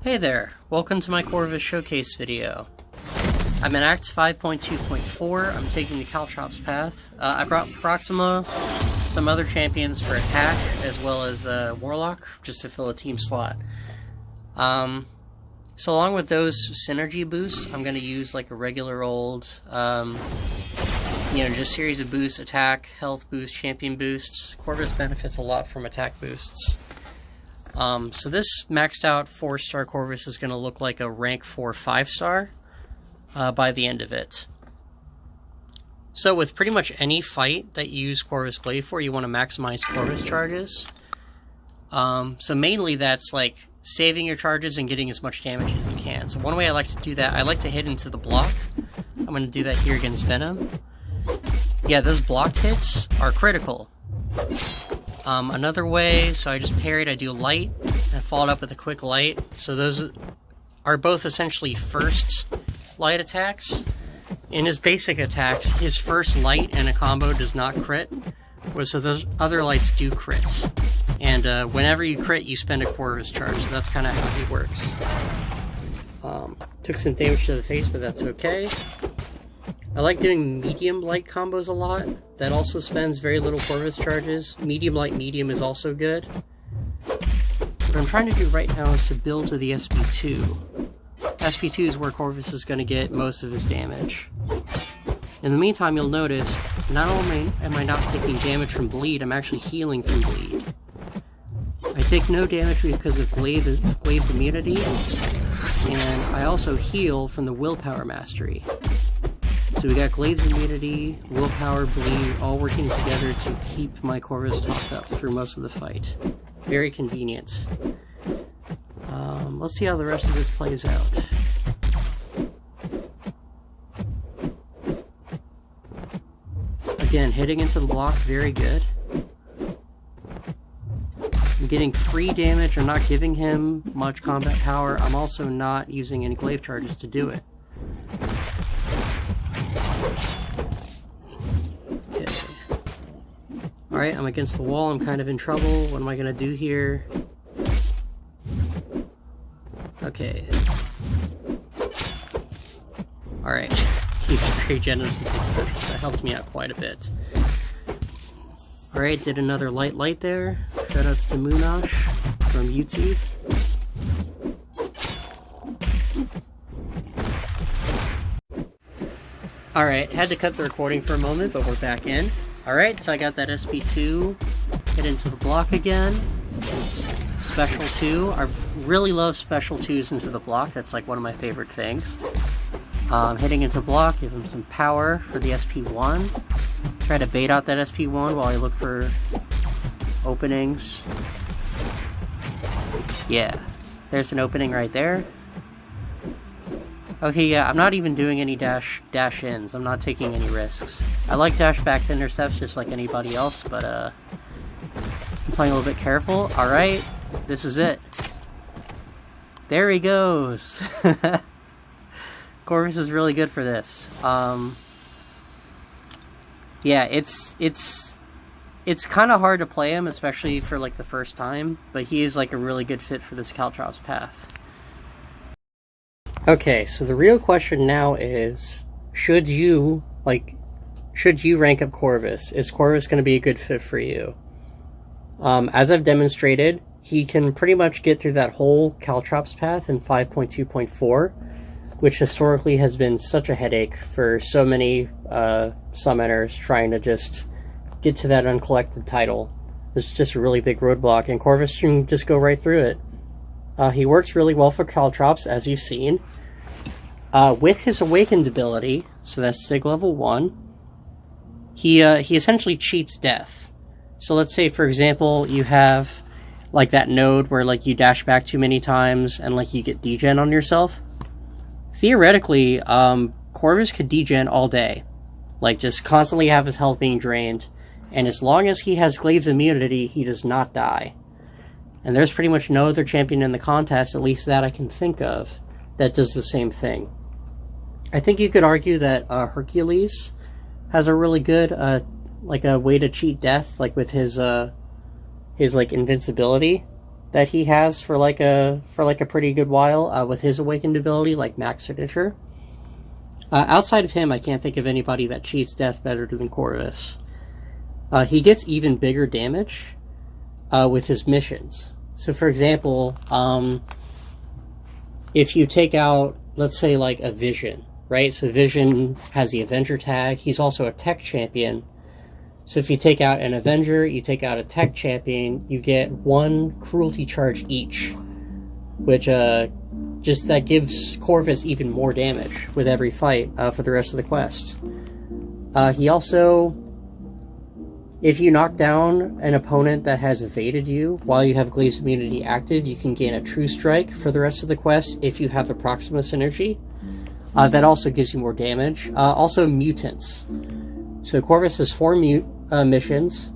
Hey there, welcome to my Corvus showcase video. I'm in Act 5.2.4, I'm taking the Caltrops path. I brought Proxima, some other champions for attack, as well as Warlock, just to fill a team slot. So along with those synergy boosts, I'm going to use like a regular old, just series of boosts, attack, health boost, champion boosts. Corvus benefits a lot from attack boosts. So this maxed out 4-star Corvus is going to look like a rank 4 5-star by the end of it. So with pretty much any fight that you use Corvus Glaive for, you want to maximize Corvus charges. So mainly that's like saving your charges and getting as much damage as you can. So one way I like to do that, I like to hit into the block. I'm going to do that here against Venom. Yeah, those blocked hits are critical. Another way, so I just parried, I do light, and followed up with a quick light. So those are both essentially first light attacks. In his basic attacks, his first light in a combo does not crit, so those other lights do crit. And whenever you crit, you spend a Corvus charge, so that's kind of how he works. Took some damage to the face, but that's okay. I like doing medium light combos a lot. That also spends very little Corvus charges. Medium light medium is also good. What I'm trying to do right now is to build to the SP2. SP2 is where Corvus is going to get most of his damage. In the meantime, you'll notice, not only am I not taking damage from bleed, I'm actually healing from bleed. I take no damage because of Glaive's immunity, and I also heal from the willpower mastery. So we got Glaive's immunity, willpower, bleed, all working together to keep my Corvus topped up through most of the fight. Very convenient. Let's see how the rest of this plays out. Again, hitting into the block, very good. I'm getting free damage, I'm not giving him much combat power, I'm also not using any glaive charges to do it. Alright, I'm against the wall, I'm kind of in trouble. What am I gonna do here? Okay. Alright. He's very generous with his special. That helps me out quite a bit. Alright, did another light there. Shoutouts to Moonosh from YouTube. Alright, had to cut the recording for a moment, but we're back in. Alright, so I got that SP2, hit into the block again. Special 2, I really love special 2s into the block, that's like one of my favorite things. Hitting into block, give him some power for the SP1. Try to bait out that SP1 while I look for openings. Yeah, there's an opening right there. Okay, yeah, I'm not even doing any dash-ins. I'm not taking any risks. I like dash-back intercepts just like anybody else, but, I'm playing a little bit careful. Alright, this is it. There he goes! Corvus is really good for this. Yeah, it's kind of hard to play him, especially for, like, the first time, but he is, like, a really good fit for this Caltrops path. Okay, so the real question now is, should you rank up Corvus? Is Corvus going to be a good fit for you? As I've demonstrated, he can pretty much get through that whole Caltrops path in 5.2.4, which historically has been such a headache for so many summoners trying to just get to that uncollected title. It's just a really big roadblock, and Corvus can just go right through it. He works really well for Caltrops, as you've seen. With his Awakened ability, so that's Sig level 1, he essentially cheats death. So let's say, for example, you have like that node where like you dash back too many times and like you get degen on yourself. Theoretically, Corvus could degen all day. Like just constantly have his health being drained, and as long as he has Glaive's immunity, he does not die. And there's pretty much no other champion in the contest, at least that I can think of, that does the same thing. I think you could argue that Hercules has a really good, like a way to cheat death, like with his like invincibility. that he has for like a pretty good while with his awakened ability, like max signature. Outside of him, I can't think of anybody that cheats death better than Corvus. He gets even bigger damage with his missions. So, for example, if you take out, let's say, like a Vision, right? So Vision has the Avenger tag. He's also a tech champion. So if you take out an Avenger, you take out a tech champion, you get 1 cruelty charge each, which just that gives Corvus even more damage with every fight for the rest of the quest. He also, if you knock down an opponent that has evaded you while you have Glaze immunity active, you can gain a True Strike for the rest of the quest if you have the Proximus energy. That also gives you more damage. Also mutants. So Corvus has 4 missions.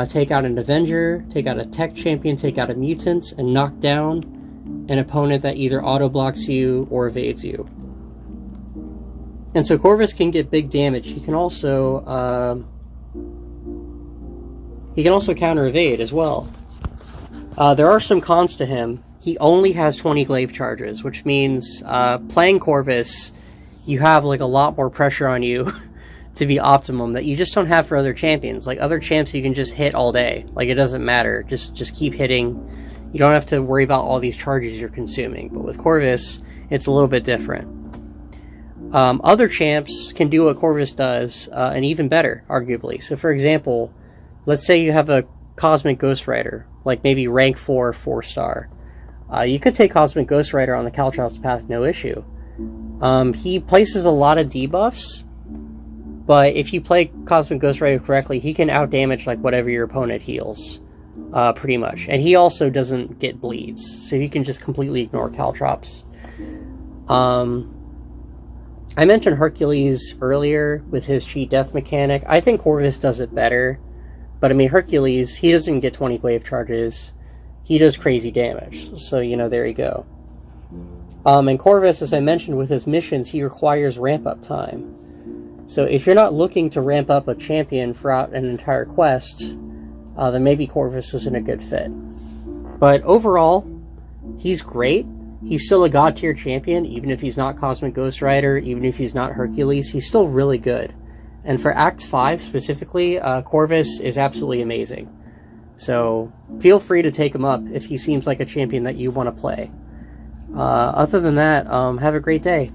Take out an Avenger, take out a tech champion, take out a mutant, and knock down an opponent that either auto-blocks you or evades you. And so Corvus can get big damage. He can also counter evade as well. There are some cons to him. He only has 20 glaive charges, which means playing Corvus, you have like a lot more pressure on you to be optimum that you just don't have for other champions. Like other champs, you can just hit all day. Like it doesn't matter. Just keep hitting. You don't have to worry about all these charges you're consuming. But with Corvus, it's a little bit different. Other champs can do what Corvus does, and even better, arguably. So for example, let's say you have a Cosmic Ghost Rider, like maybe rank 4, 4-star. You could take Cosmic Ghost Rider on the Caltrops path, no issue. He places a lot of debuffs, but if you play Cosmic Ghost Rider correctly, he can outdamage like whatever your opponent heals, pretty much. And he also doesn't get bleeds, so he can just completely ignore Caltrops. I mentioned Hercules earlier with his cheat death mechanic. I think Corvus does it better, but I mean Hercules, he doesn't get 20 glaive charges. He does crazy damage, so you know, there you go. And Corvus, as I mentioned with his missions, he requires ramp-up time. So if you're not looking to ramp up a champion throughout an entire quest, then maybe Corvus isn't a good fit. But overall, he's great. He's still a god-tier champion, even if he's not Cosmic Ghost Rider, even if he's not Hercules, he's still really good. And for Act 5 specifically, Corvus is absolutely amazing. So feel free to take him up if he seems like a champion that you want to play. Other than that, have a great day.